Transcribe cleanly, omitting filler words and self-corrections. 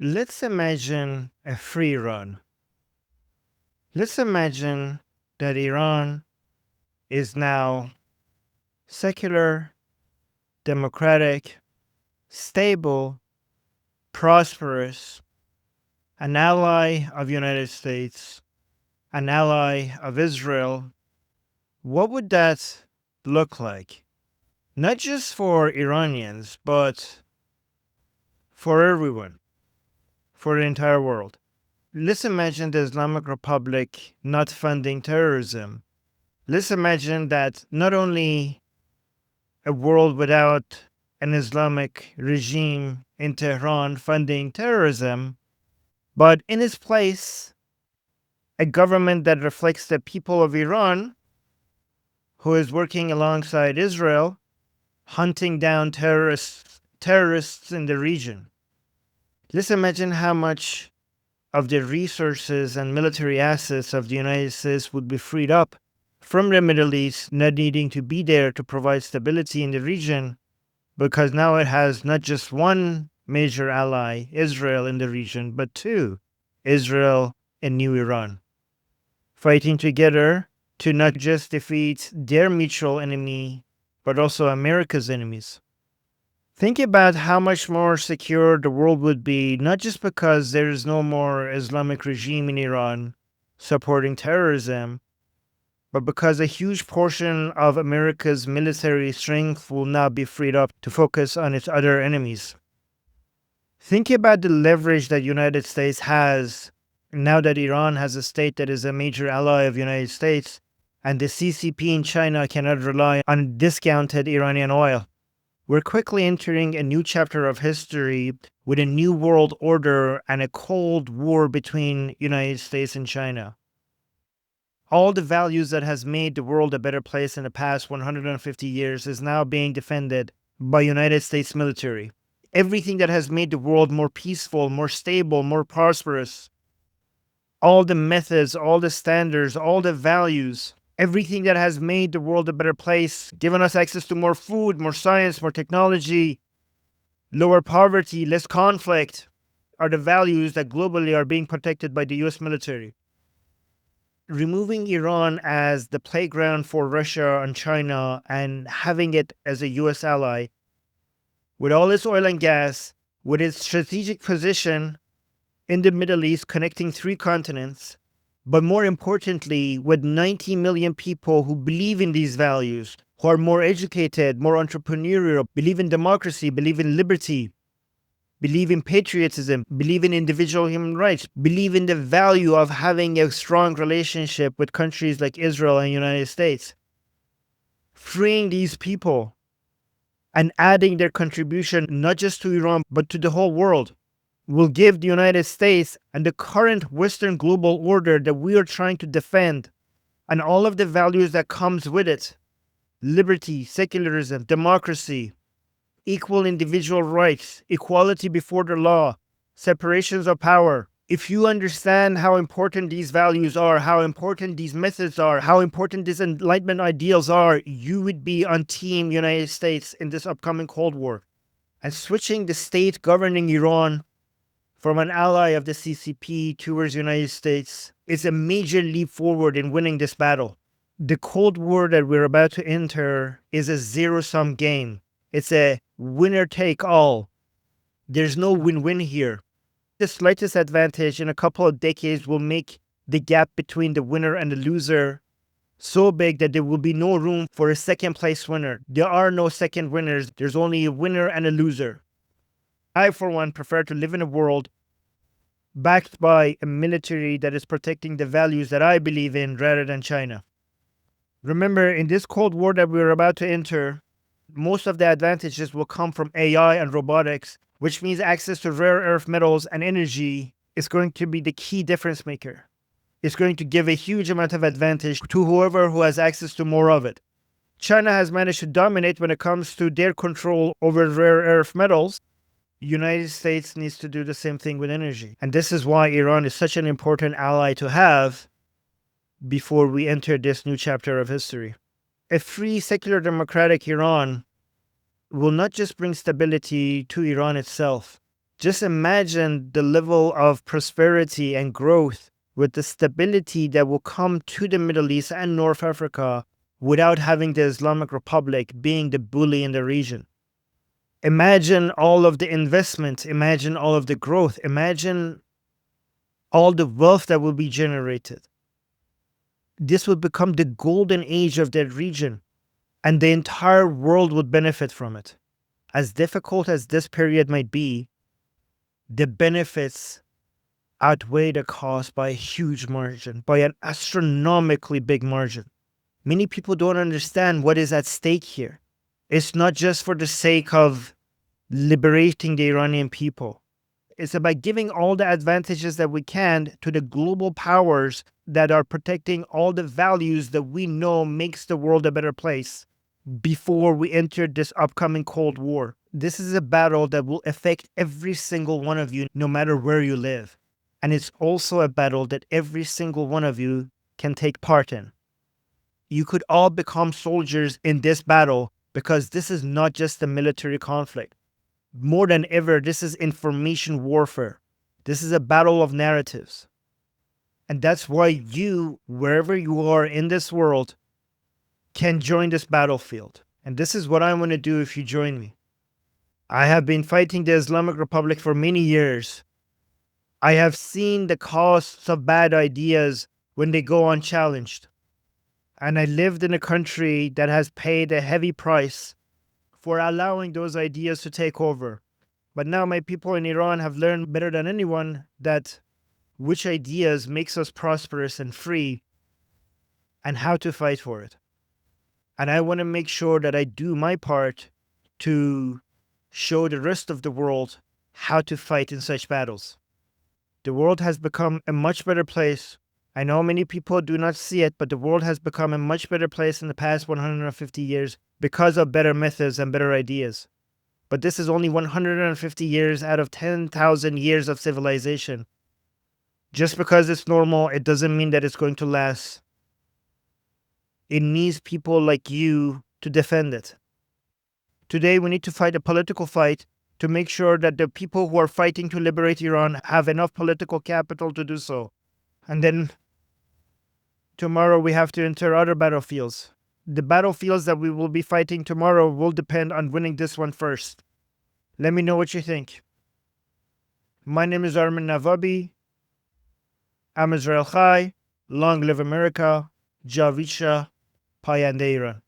Let's imagine a free Iran. Let's imagine that Iran is now secular, democratic, stable, prosperous, an ally of United States, an ally of Israel. What would that look like? Not just for Iranians, but for everyone, for the entire world. Let's imagine the Islamic Republic not funding terrorism. Let's imagine that not only a world without an Islamic regime in Tehran funding terrorism, but in its place, a government that reflects the people of Iran who is working alongside Israel, hunting down terrorists in the region. Let's imagine how much of the resources and military assets of the United States would be freed up from the Middle East, not needing to be there to provide stability in the region, because now it has not just one major ally, Israel, in the region, but two, Israel and New Iran, fighting together to not just defeat their mutual enemy, but also America's enemies. Think about how much more secure the world would be, not just because there is no more Islamic regime in Iran supporting terrorism, but because a huge portion of America's military strength will now be freed up to focus on its other enemies. Think about the leverage that United States has now that Iran has a state that is a major ally of United States, and the CCP in China cannot rely on discounted Iranian oil. We're quickly entering a new chapter of history with a new world order and a cold war between United States and China. All the values that has made the world a better place in the past 150 years is now being defended by United States military. Everything that has made the world more peaceful, more stable, more prosperous, all the methods, all the standards, all the values, everything that has made the world a better place, given us access to more food, more science, more technology, lower poverty, less conflict, are the values that globally are being protected by the US military. Removing Iran as the playground for Russia and China and having it as a US ally, with all its oil and gas, with its strategic position in the Middle East connecting three continents, but more importantly, with 90 million people who believe in these values, who are more educated, more entrepreneurial, believe in democracy, believe in liberty, believe in patriotism, believe in individual human rights, believe in the value of having a strong relationship with countries like Israel and the United States. Freeing these people and adding their contribution not just to Iran, but to the whole world will give the United States and the current Western global order that we are trying to defend and all of the values that comes with it, liberty, secularism, democracy, equal individual rights, equality before the law, separations of power. If you understand how important these values are, how important these methods are, how important these Enlightenment ideals are, you would be on Team United States in this upcoming Cold War. And switching the state governing Iran from an ally of the CCP towards the United States is a major leap forward in winning this battle. The Cold War that we're about to enter is a zero-sum game. It's a winner-take-all. There's no win-win here. The slightest advantage in a couple of decades will make the gap between the winner and the loser so big that there will be no room for a second-place winner. There are no second winners. There's only a winner and a loser. I, for one, prefer to live in a world backed by a military that is protecting the values that I believe in rather than China. Remember, in this Cold War that we're about to enter, most of the advantages will come from AI and robotics, which means access to rare earth metals and energy is going to be the key difference maker. It's going to give a huge amount of advantage to whoever who has access to more of it. China has managed to dominate when it comes to their control over rare earth metals. United States needs to do the same thing with energy. And this is why Iran is such an important ally to have before we enter this new chapter of history. A free, secular, democratic Iran will not just bring stability to Iran itself, Just imagine the level of prosperity and growth with the stability that will come to the Middle East and North Africa without having the Islamic Republic being the bully in the region. Imagine all of the investment, imagine all of the growth, imagine all the wealth that will be generated. This would become the golden age of that region, and the entire world would benefit from it. As difficult as this period might be, the benefits outweigh the cost by a huge margin, by an astronomically big margin. Many people don't understand what is at stake here. It's not just for the sake of liberating the Iranian people. It's about giving all the advantages that we can to the global powers that are protecting all the values that we know makes the world a better place before we enter this upcoming Cold War. This is a battle that will affect every single one of you, no matter where you live. And it's also a battle that every single one of you can take part in. You could all become soldiers in this battle because this is not just a military conflict. More than ever, this is information warfare. This is a battle of narratives. And that's why you, wherever you are in this world, can join this battlefield. And this is what I want to do if you join me. I have been fighting the Islamic Republic for many years. I have seen the costs of bad ideas when they go unchallenged. And I lived in a country that has paid a heavy price for allowing those ideas to take over. But now my people in Iran have learned better than anyone that which ideas makes us prosperous and free and how to fight for it. And I want to make sure that I do my part to show the rest of the world how to fight in such battles. The world has become a much better place. I know many people do not see it, but the world has become a much better place in the past 150 years because of better methods and better ideas. But this is only 150 years out of 10,000 years of civilization. Just because it's normal, it doesn't mean that it's going to last. It needs people like you to defend it. Today, we need to fight a political fight to make sure that the people who are fighting to liberate Iran have enough political capital to do so. And then tomorrow we have to enter other battlefields. The battlefields that we will be fighting tomorrow will depend on winning this one first. Let me know what you think. My name is Armin Navabi. I'm Israel Chai. Long live America. Javisha Payande Iran.